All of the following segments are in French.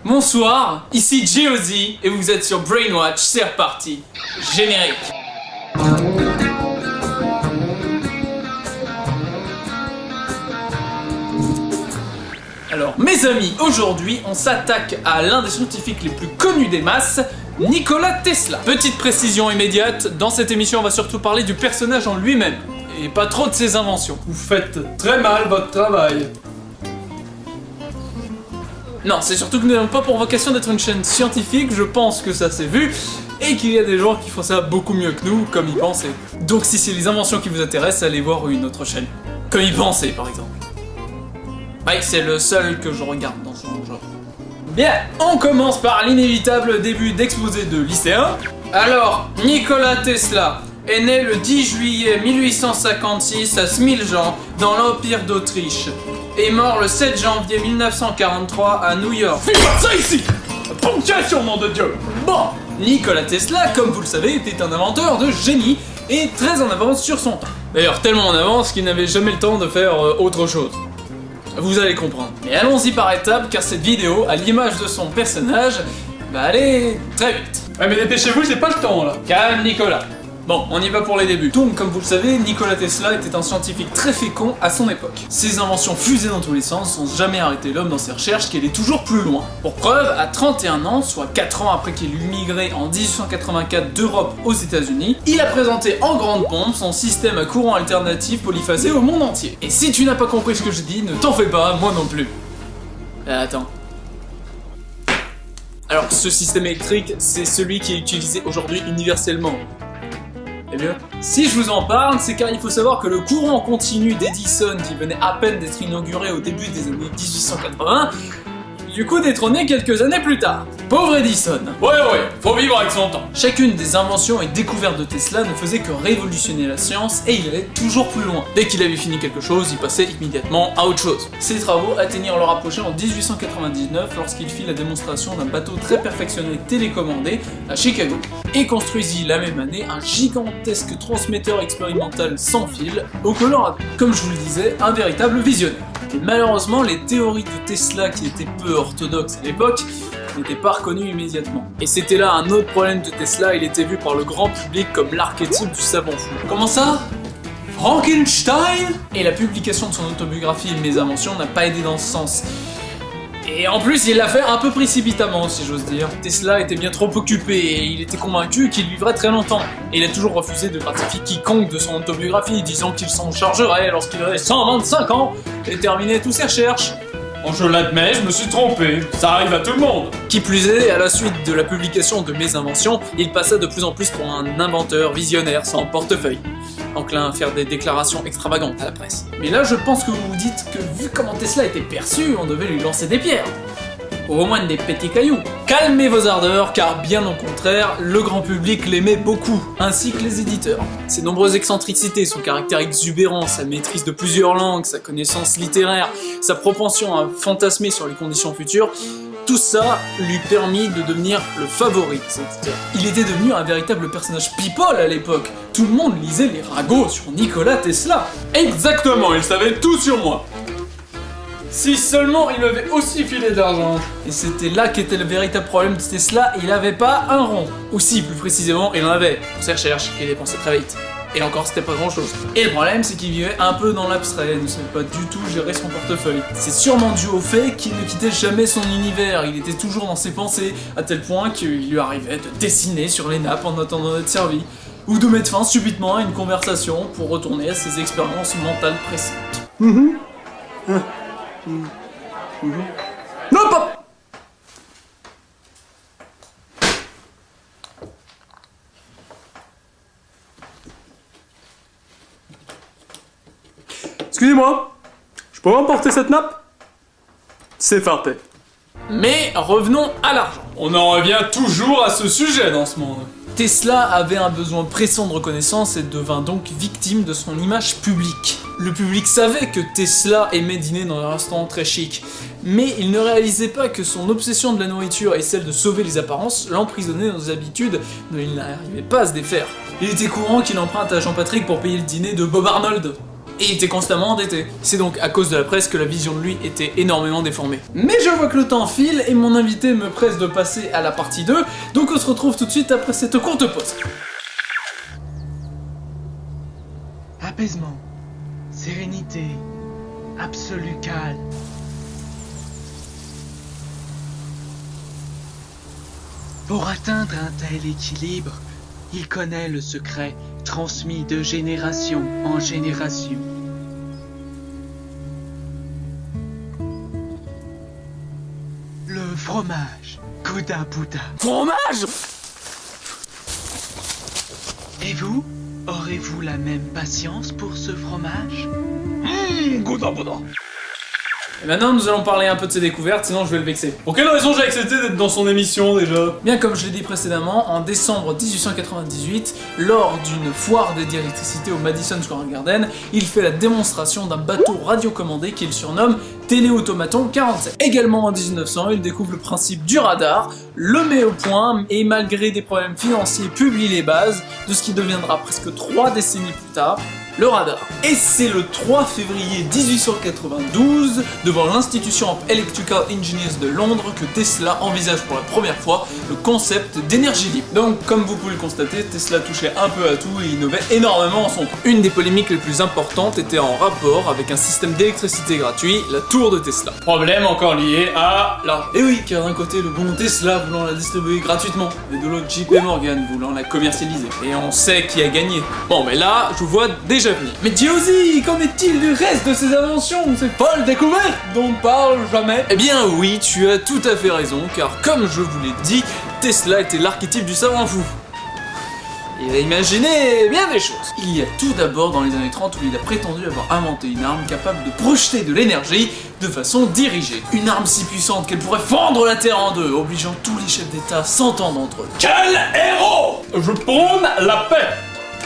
Bonsoir, ici Geoz et vous êtes sur Brainwatch, c'est reparti. Générique. Alors, mes amis, aujourd'hui, on s'attaque à l'un des scientifiques les plus connus des masses, Nikola Tesla. Petite précision immédiate, dans cette émission, on va surtout parler du personnage en lui-même, et pas trop de ses inventions. Vous faites très mal votre travail. Non, c'est surtout que nous n'avons pas pour vocation d'être une chaîne scientifique, je pense que ça s'est vu, et qu'il y a des gens qui font ça beaucoup mieux que nous, comme y penser. Donc si c'est les inventions qui vous intéressent, allez voir une autre chaîne. Comme y penser, par exemple. Ouais, c'est le seul que je regarde dans ce genre. Bien, on commence par l'inévitable début d'exposé de lycéen. Alors, Nikola Tesla est né le 10 juillet 1856 à Smiljan, dans l'Empire d'Autriche, et mort le 7 janvier 1943 à New York. Fais pas ça ici! Ponctuation, nom de Dieu! Bon, Nikola Tesla, comme vous le savez, était un inventeur de génie et très en avance sur son temps. D'ailleurs, tellement en avance qu'il n'avait jamais le temps de faire autre chose. Vous allez comprendre. Mais allons-y par étapes, car cette vidéo, à l'image de son personnage, va aller très vite. Ouais, mais dépêchez-vous, j'ai pas le temps là. Calme, Nicolas. Bon, on y va pour les débuts. Donc, comme vous le savez, Nikola Tesla était un scientifique très fécond à son époque. Ses inventions fusaient dans tous les sens, sans jamais arrêter l'homme dans ses recherches, qui allaient toujours plus loin. Pour preuve, à 31 ans, soit 4 ans après qu'il eut migré en 1884 d'Europe aux États-Unis, il a présenté en grande pompe son système à courant alternatif polyphasé au monde entier. Et si tu n'as pas compris ce que je dis, ne t'en fais pas, moi non plus. Attends. Alors, ce système électrique, c'est celui qui est utilisé aujourd'hui universellement. Eh bien, si je vous en parle, c'est car il faut savoir que le courant continu d'Edison, qui venait à peine d'être inauguré au début des années 1880, du coup détrôné quelques années plus tard. Pauvre Edison. Ouais, faut vivre avec son temps. Chacune des inventions et découvertes de Tesla ne faisait que révolutionner la science et il allait toujours plus loin. Dès qu'il avait fini quelque chose, il passait immédiatement à autre chose. Ses travaux atteignirent leur apogée en 1899 lorsqu'il fit la démonstration d'un bateau très perfectionné télécommandé à Chicago et construisit la même année un gigantesque transmetteur expérimental sans fil au Colorado. Comme je vous le disais, un véritable visionnaire. Et malheureusement, les théories de Tesla qui étaient peu orthodoxes à l'époque n'était pas reconnu immédiatement. Et c'était là un autre problème de Tesla, il était vu par le grand public comme l'archétype du savant fou. Comment ça? Frankenstein? Et la publication de son autobiographie Mes inventions n'a pas aidé dans ce sens. Et en plus, il l'a fait un peu précipitamment, si j'ose dire. Tesla était bien trop occupé et il était convaincu qu'il vivrait très longtemps. Et il a toujours refusé de gratifier quiconque de son autobiographie, disant qu'il s'en chargerait lorsqu'il aurait 125 ans et terminé toutes ses recherches. Bon, je l'admets, je me suis trompé, ça arrive à tout le monde. Qui plus est, à la suite de la publication de Mes inventions, il passa de plus en plus pour un inventeur visionnaire sans portefeuille, enclin à faire des déclarations extravagantes à la presse. Mais là, je pense que vous vous dites que vu comment Tesla était perçu, on devait lui lancer des pierres. Ou au moins des petits cailloux. Calmez vos ardeurs, car bien au contraire, le grand public l'aimait beaucoup, ainsi que les éditeurs. Ses nombreuses excentricités, son caractère exubérant, sa maîtrise de plusieurs langues, sa connaissance littéraire, sa propension à fantasmer sur les conditions futures, tout ça lui permit de devenir le favori des éditeurs. Il était devenu un véritable personnage people à l'époque. Tout le monde lisait les ragots sur Nikola Tesla. Exactement, il savait tout sur moi. Si seulement il m'avait aussi filé de l'argent. Et c'était là qu'était le véritable problème de Tesla, il avait pas un rond. Ou si, plus précisément, il en avait, pour ses recherches, qu'il dépensait très vite. Et encore, c'était pas grand chose. Et le problème, c'est qu'il vivait un peu dans l'abstrait, ne savait pas du tout gérer son portefeuille. C'est sûrement dû au fait qu'il ne quittait jamais son univers, il était toujours dans ses pensées, à tel point qu'il lui arrivait de dessiner sur les nappes en attendant d'être servi, ou de mettre fin subitement à une conversation pour retourner à ses expériences mentales précédentes. Non, pas. Excusez-moi, je pourrais emporter cette nappe? C'est parfait. Mais revenons à l'argent. On en revient toujours à ce sujet dans ce monde. Tesla avait un besoin pressant de reconnaissance et devint donc victime de son image publique. Le public savait que Tesla aimait dîner dans un restaurant très chic, mais il ne réalisait pas que son obsession de la nourriture et celle de sauver les apparences l'emprisonnaient dans des habitudes dont il n'arrivait pas à se défaire. Il était courant qu'il emprunte à Jean-Patrick pour payer le dîner de Bob Arnold. et était constamment endetté. C'est donc à cause de la presse que la vision de lui était énormément déformée. Mais je vois que le temps file et mon invité me presse de passer à la partie 2, donc on se retrouve tout de suite après cette courte pause. Apaisement, sérénité, absolu calme. Pour atteindre un tel équilibre, il connaît le secret transmis de génération en génération. Le fromage, Gouda Bouddha. Fromage! Et vous, aurez-vous la même patience pour ce fromage? Gouda Bouddha. Et maintenant nous allons parler un peu de ses découvertes, sinon je vais le vexer. Pour quelle raison j'ai accepté d'être dans son émission déjà? Bien comme je l'ai dit précédemment, en décembre 1898, lors d'une foire dédiée à l'électricité au Madison Square Garden, il fait la démonstration d'un bateau radiocommandé qu'il surnomme Téléautomaton 47. Également en 1900, il découvre le principe du radar, le met au point et malgré des problèmes financiers publie les bases de ce qui deviendra presque 3 décennies plus tard, le radar. Et c'est le 3 février 1892, devant l'Institution of Electrical Engineers de Londres, que Tesla envisage pour la première fois le concept d'énergie libre. Donc, comme vous pouvez le constater, Tesla touchait un peu à tout et innovait énormément en son temps. Une des polémiques les plus importantes était en rapport avec un système d'électricité gratuit, la tour de Tesla. Problème encore lié à l'argent. Et oui, car d'un côté, le bon Tesla voulant la distribuer gratuitement, et de l'autre, JP Morgan voulant la commercialiser. Et on sait qui a gagné. Bon, mais là, je vous vois déjà venir. Mais Giozzi, qu'en est-il du reste de ces inventions, ces folles découvertes dont on parle jamais? Eh bien oui, tu as tout à fait raison, car comme je vous l'ai dit, Tesla était l'archétype du savant fou. Il a imaginé bien des choses. Il y a tout d'abord dans les années 30 où il a prétendu avoir inventé une arme capable de projeter de l'énergie de façon dirigée. Une arme si puissante qu'elle pourrait fendre la Terre en deux, obligeant tous les chefs d'État à s'entendre entre eux. Quel héros! Je prône la paix!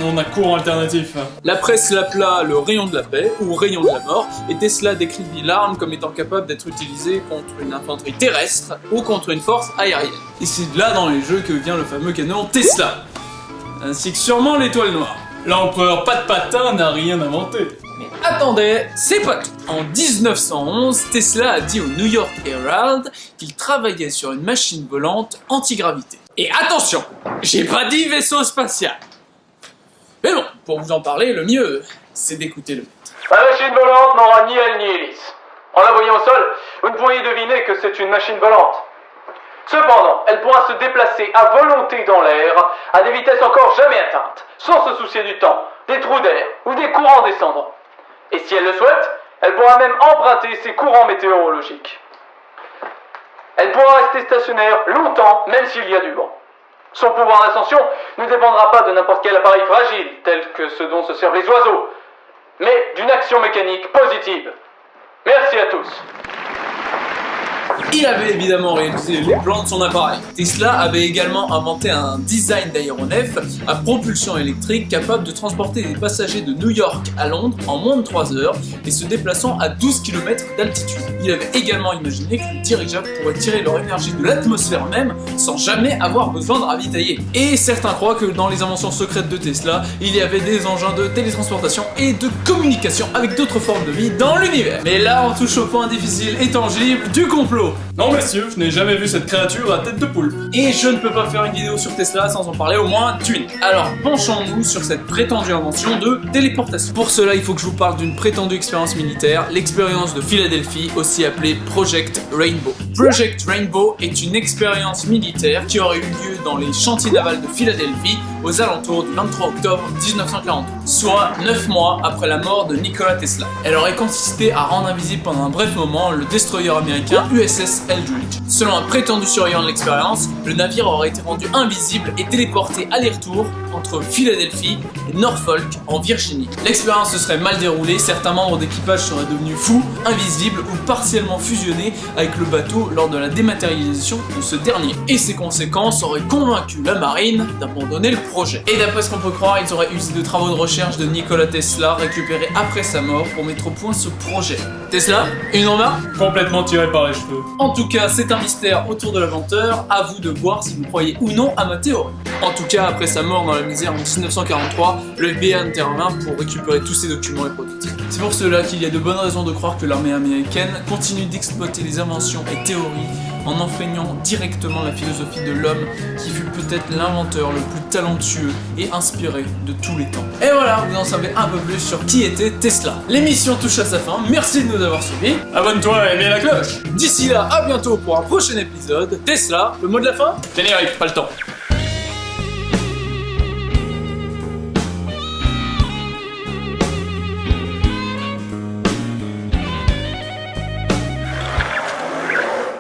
On a cours alternatif. La presse l'appela le rayon de la paix ou rayon de la mort, et Tesla décrivit l'arme comme étant capable d'être utilisée contre une infanterie terrestre ou contre une force aérienne. Et c'est de là dans les jeux que vient le fameux canon Tesla, ainsi que sûrement l'étoile noire. L'empereur pas de patin n'a rien inventé. Mais attendez, c'est pas tout. En 1911, Tesla a dit au New York Herald qu'il travaillait sur une machine volante antigravité. Et attention, j'ai pas dit vaisseau spatial. Mais bon, pour vous en parler, le mieux, c'est d'écouter le maître. La machine volante n'aura ni aile ni hélice. En la voyant au sol, vous ne pourriez deviner que c'est une machine volante. Cependant, elle pourra se déplacer à volonté dans l'air, à des vitesses encore jamais atteintes, sans se soucier du temps, des trous d'air ou des courants descendants. Et si elle le souhaite, elle pourra même emprunter ces courants météorologiques. Elle pourra rester stationnaire longtemps, même s'il y a du vent. Son pouvoir d'ascension ne dépendra pas de n'importe quel appareil fragile, tel que ce dont se servent les oiseaux, mais d'une action mécanique positive. Merci à tous. Il avait évidemment réalisé les plans de son appareil. Tesla avait également inventé un design d'aéronef à propulsion électrique capable de transporter des passagers de New York à Londres en moins de 3 heures et se déplaçant à 12 km d'altitude. Il avait également imaginé que les dirigeables pourraient tirer leur énergie de l'atmosphère même sans jamais avoir besoin de ravitailler. Et certains croient que dans les inventions secrètes de Tesla, il y avait des engins de télétransportation et de communication avec d'autres formes de vie dans l'univers. Mais là, on touche au point difficile et tangible du complot. Non messieurs, je n'ai jamais vu cette créature à tête de poule. Et je ne peux pas faire une vidéo sur Tesla sans en parler au moins d'une. Alors penchons-nous sur cette prétendue invention de téléportation. Pour cela, il faut que je vous parle d'une prétendue expérience militaire, l'expérience de Philadelphie, aussi appelée Project Rainbow. Project Rainbow est une expérience militaire qui aurait eu lieu dans les chantiers navals de Philadelphie aux alentours du 23 octobre 1942, soit 9 mois après la mort de Nikola Tesla. Elle aurait consisté à rendre invisible pendant un bref moment le destroyer américain USS Eldridge. Selon un prétendu surveillant de l'expérience, le navire aurait été rendu invisible et téléporté aller-retour entre Philadelphie et Norfolk en Virginie. L'expérience se serait mal déroulée, certains membres d'équipage seraient devenus fous, invisibles ou partiellement fusionnés avec le bateau lors de la dématérialisation de ce dernier. Et ces conséquences auraient convaincu la marine d'abandonner le projet. Et d'après ce qu'on peut croire, ils auraient usé de travaux de recherche recherches de Nikola Tesla récupérées après sa mort pour mettre au point ce projet. Tesla, une remarque? Complètement tiré par les cheveux. En tout cas, c'est un mystère autour de l'inventeur, à vous de voir si vous croyez ou non à ma théorie. En tout cas, après sa mort dans la misère en 1943, le FBI intervint pour récupérer tous ses documents et prototypes. C'est pour cela qu'il y a de bonnes raisons de croire que l'armée américaine continue d'exploiter les inventions et théories en enseignant directement la philosophie de l'homme qui fut peut-être l'inventeur le plus talentueux et inspiré de tous les temps. Et voilà, vous en savez un peu plus sur qui était Tesla. L'émission touche à sa fin, merci de nous avoir suivis. Abonne-toi et mets la cloche. D'ici là, à bientôt pour un prochain épisode. Tesla, le mot de la fin? Générique, pas le temps.